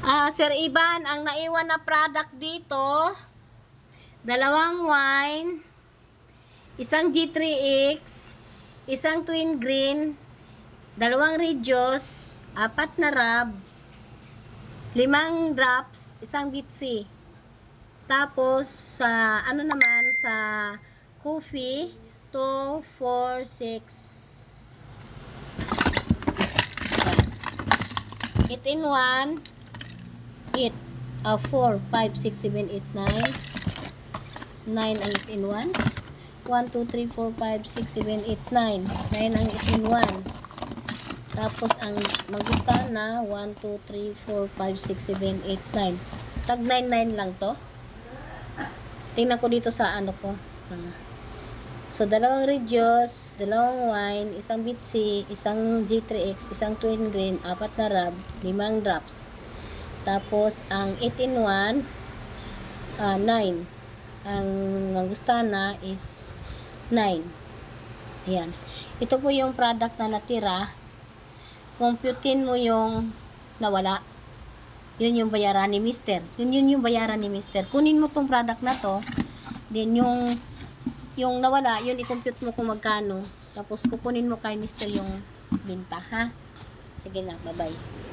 Sir Ivan, ang naiwan na product dito, dalawang wine, isang G3X, isang twin green, dalawang Regios, 4 na rab, 5 drops, isang Bitsi. Tapos, sa ano naman, sa coffee, 2, 4, 6, 8 in 1, 8, 4, 5, 6, 7, 8, 9. 9 ang 8 in 1. 1, 2, 3, 4, 5, 6, 7, 8, 9. 9 ang 8 in 1. Tapos ang magustuhan na 1, 2, 3, 4, 5, 6, 7, 8, 9. Tag 9, 9 lang to. Tingnan ko dito sa ano ko. So, dalawang Regios, dalawang wine, isang Bitsi, isang G3X, isang twin green, 4 na rab, 5 drops. Tapos, ang 8 in 1, 9. Ang magustuhan na is 9. Ayan. Ito po yung product na natira. Computein mo yung nawala. Yun yung bayaran ni Mr. Yun yung bayaran ni Mr. Kunin mo tong product na to. Then, yung nawala, yun i-compute mo kung magkano. Tapos, kukunin mo kay Mr. yung binta, ha? Sige na, bye-bye.